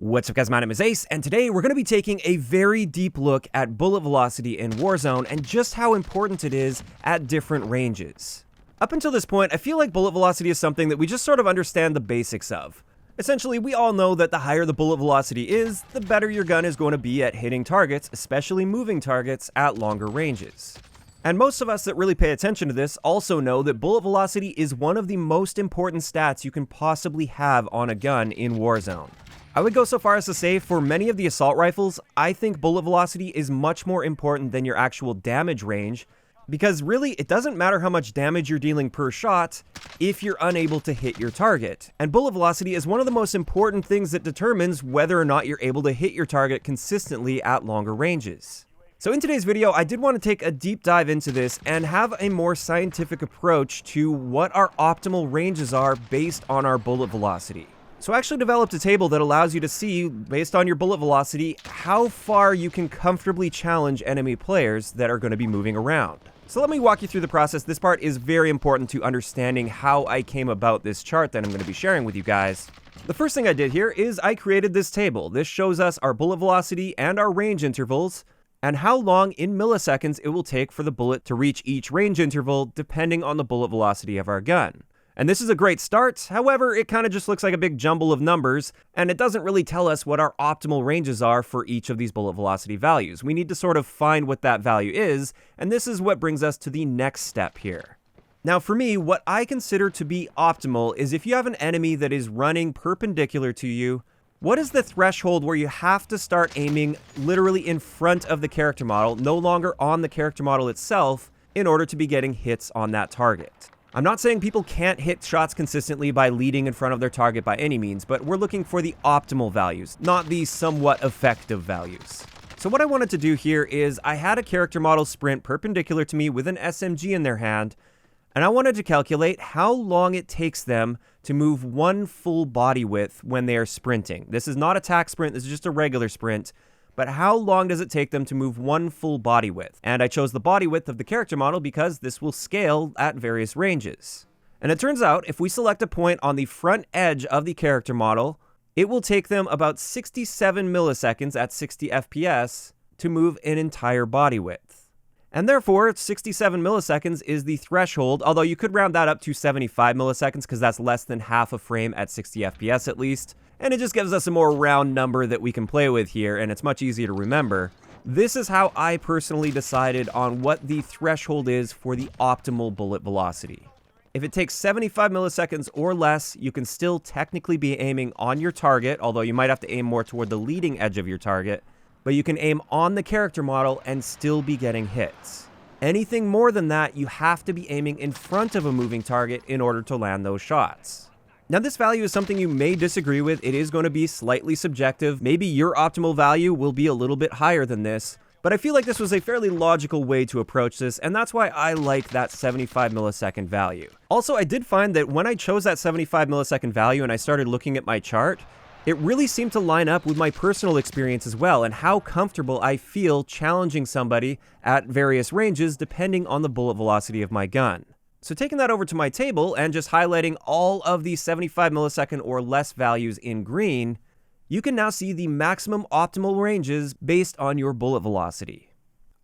What's up guys, my name is Ace, and today we're going to be taking a very deep look at bullet velocity in Warzone and just how important it is at different ranges. Up until this point, I feel like bullet velocity is something that we just sort of understand the basics of. Essentially, we all know that the higher the bullet velocity is, the better your gun is going to be at hitting targets, especially moving targets at longer ranges. And most of us that really pay attention to this also know that bullet velocity is one of the most important stats you can possibly have on a gun in Warzone. I would go so far as to say, for many of the assault rifles, I think bullet velocity is much more important than your actual damage range, because really, it doesn't matter how much damage you're dealing per shot if you're unable to hit your target. And bullet velocity is one of the most important things that determines whether or not you're able to hit your target consistently at longer ranges. So in today's video, I did want to take a deep dive into this and have a more scientific approach to what our optimal ranges are based on our bullet velocity. So I actually developed a table that allows you to see, based on your bullet velocity, how far you can comfortably challenge enemy players that are going to be moving around. So let me walk you through the process. This part is very important to understanding how I came about this chart that I'm going to be sharing with you guys. The first thing I did here is I created this table. This shows us our bullet velocity and our range intervals, and how long in milliseconds it will take for the bullet to reach each range interval depending on the bullet velocity of our gun. And this is a great start, however, it kind of just looks like a big jumble of numbers, and it doesn't really tell us what our optimal ranges are for each of these bullet velocity values. We need to sort of find what that value is, and this is what brings us to the next step here. Now for me, what I consider to be optimal is if you have an enemy that is running perpendicular to you, what is the threshold where you have to start aiming literally in front of the character model, no longer on the character model itself, in order to be getting hits on that target? I'm not saying people can't hit shots consistently by leading in front of their target by any means, but we're looking for the optimal values, not the somewhat effective values. So what I wanted to do here is I had a character model sprint perpendicular to me with an SMG in their hand, and I wanted to calculate how long it takes them to move one full body width when they are sprinting. This is not a tac sprint, this is just a regular sprint. But how long does it take them to move one full body width? And I chose the body width of the character model because this will scale at various ranges. And it turns out, if we select a point on the front edge of the character model, it will take them about 67 milliseconds at 60 FPS to move an entire body width. And therefore, 67 milliseconds is the threshold, although you could round that up to 75 milliseconds because that's less than half a frame at 60 FPS at least. And it just gives us a more round number that we can play with here, and it's much easier to remember. This is how I personally decided on what the threshold is for the optimal bullet velocity. If it takes 75 milliseconds or less, you can still technically be aiming on your target, although you might have to aim more toward the leading edge of your target, but you can aim on the character model and still be getting hits. Anything more than that, you have to be aiming in front of a moving target in order to land those shots. Now this value is something you may disagree with. It is going to be slightly subjective. Maybe your optimal value will be a little bit higher than this, but I feel like this was a fairly logical way to approach this, and that's why I like that 75 millisecond value. Also, I did find that when I chose that 75 millisecond value and I started looking at my chart, it really seemed to line up with my personal experience as well, and how comfortable I feel challenging somebody at various ranges depending on the bullet velocity of my gun. So taking that over to my table and just highlighting all of the 75 millisecond or less values in green, you can now see the maximum optimal ranges based on your bullet velocity.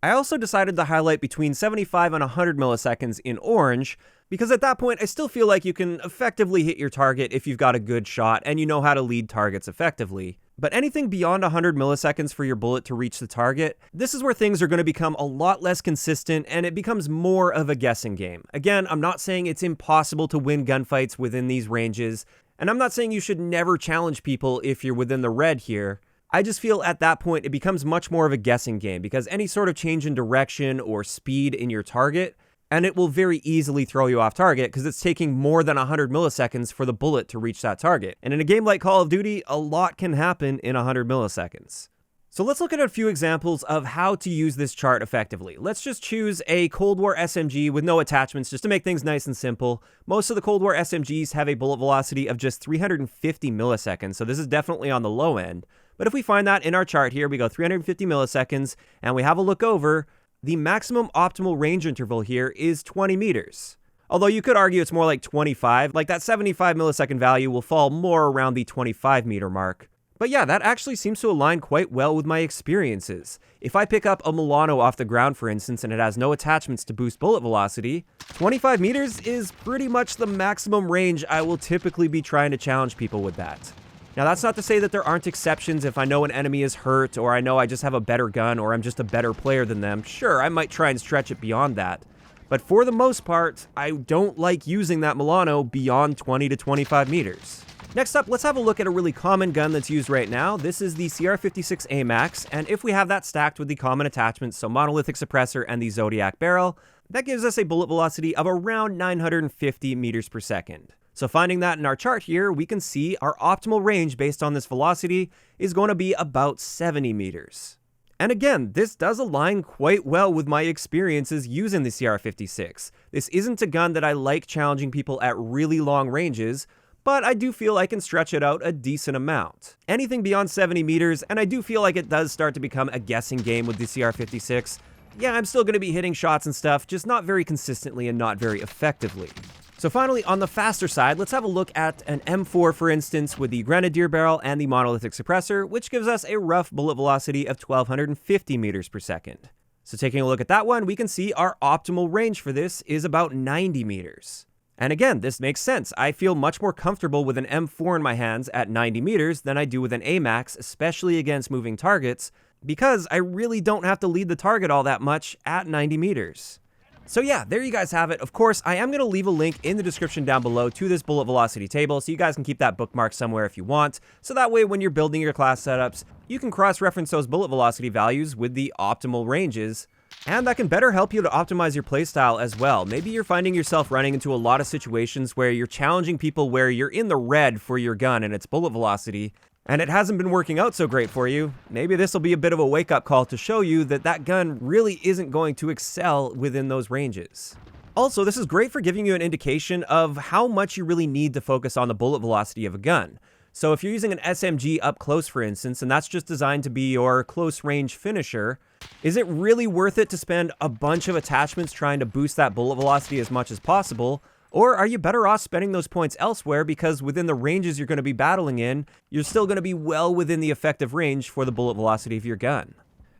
I also decided to highlight between 75 and 100 milliseconds in orange, because at that point I still feel like you can effectively hit your target if you've got a good shot and you know how to lead targets effectively. But anything beyond 100 milliseconds for your bullet to reach the target, this is where things are going to become a lot less consistent and it becomes more of a guessing game. Again, I'm not saying it's impossible to win gunfights within these ranges, and I'm not saying you should never challenge people if you're within the red here. I just feel at that point it becomes much more of a guessing game, because any sort of change in direction or speed in your target, and it will very easily throw you off target because it's taking more than 100 milliseconds for the bullet to reach that target. And in a game like Call of Duty, a lot can happen in 100 milliseconds. So let's look at a few examples of how to use this chart effectively. Let's just choose a Cold War SMG with no attachments just to make things nice and simple. Most of the Cold War SMGs have a bullet velocity of just 350 milliseconds, so this is definitely on the low end. But if we find that in our chart here, we go 350 milliseconds, and we have a look over, the maximum optimal range interval here is 20 meters. Although you could argue it's more like 25, like that 75 millisecond value will fall more around the 25 meter mark. But yeah, that actually seems to align quite well with my experiences. If I pick up a Milano off the ground, for instance, and it has no attachments to boost bullet velocity, 25 meters is pretty much the maximum range I will typically be trying to challenge people with that. Now, that's not to say that there aren't exceptions. If I know an enemy is hurt, or I know I just have a better gun, or I'm just a better player than them, sure, I might try and stretch it beyond that. But for the most part, I don't like using that Milano beyond 20 to 25 meters. Next up, let's have a look at a really common gun that's used right now. This is the CR56 AMAX, and if we have that stacked with the common attachments, so monolithic suppressor and the Zodiac barrel, that gives us a bullet velocity of around 950 meters per second. So finding that in our chart here, we can see our optimal range based on this velocity is going to be about 70 meters. And again, this does align quite well with my experiences using the CR56. This isn't a gun that I like challenging people at really long ranges, but I do feel I can stretch it out a decent amount. Anything beyond 70 meters, and I do feel like it does start to become a guessing game with the CR56. Yeah, I'm still going to be hitting shots and stuff, just not very consistently and not very effectively. So finally, on the faster side, let's have a look at an M4, for instance, with the Grenadier barrel and the monolithic suppressor, which gives us a rough bullet velocity of 1250 meters per second. So taking a look at that one, we can see our optimal range for this is about 90 meters. And again, this makes sense. I feel much more comfortable with an M4 in my hands at 90 meters than I do with an AMAX, especially against moving targets, because I really don't have to lead the target all that much at 90 meters. So yeah, there you guys have it. Of course, I am going to leave a link in the description down below to this bullet velocity table, so you guys can keep that bookmarked somewhere if you want. So that way, when you're building your class setups, you can cross-reference those bullet velocity values with the optimal ranges. And that can better help you to optimize your playstyle as well. Maybe you're finding yourself running into a lot of situations where you're challenging people where you're in the red for your gun and its bullet velocity, and it hasn't been working out so great for you. Maybe this will be a bit of a wake-up call to show you that that gun really isn't going to excel within those ranges. Also, this is great for giving you an indication of how much you really need to focus on the bullet velocity of a gun. So if you're using an SMG up close, for instance, and that's just designed to be your close range finisher, is it really worth it to spend a bunch of attachments trying to boost that bullet velocity as much as possible? Or are you better off spending those points elsewhere because within the ranges you're going to be battling in, you're still going to be well within the effective range for the bullet velocity of your gun?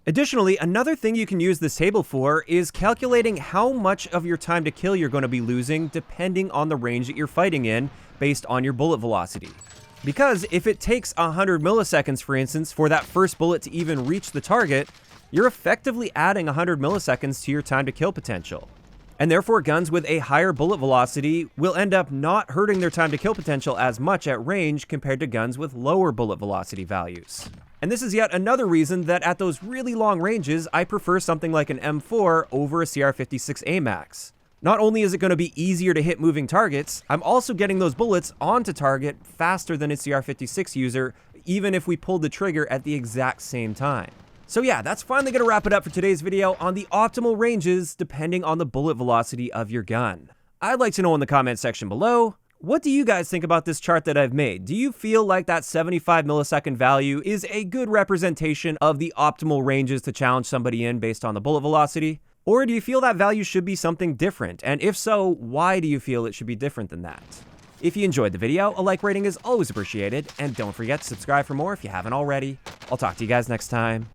Additionally, another thing you can use this table for is calculating how much of your time to kill you're going to be losing depending on the range that you're fighting in based on your bullet velocity. Because if it takes 100 milliseconds, for instance, for that first bullet to even reach the target, you're effectively adding 100 milliseconds to your time to kill potential. And therefore, guns with a higher bullet velocity will end up not hurting their time to kill potential as much at range compared to guns with lower bullet velocity values. And this is yet another reason that at those really long ranges, I prefer something like an M4 over a CR56 AMAX. Not only is it going to be easier to hit moving targets, I'm also getting those bullets onto target faster than a CR56 user, even if we pulled the trigger at the exact same time. So yeah, that's finally going to wrap it up for today's video on the optimal ranges depending on the bullet velocity of your gun. I'd like to know in the comment section below, what do you guys think about this chart that I've made? Do you feel like that 75 millisecond value is a good representation of the optimal ranges to challenge somebody in based on the bullet velocity? Or do you feel that value should be something different? And if so, why do you feel it should be different than that? If you enjoyed the video, a like rating is always appreciated, and don't forget to subscribe for more if you haven't already. I'll talk to you guys next time.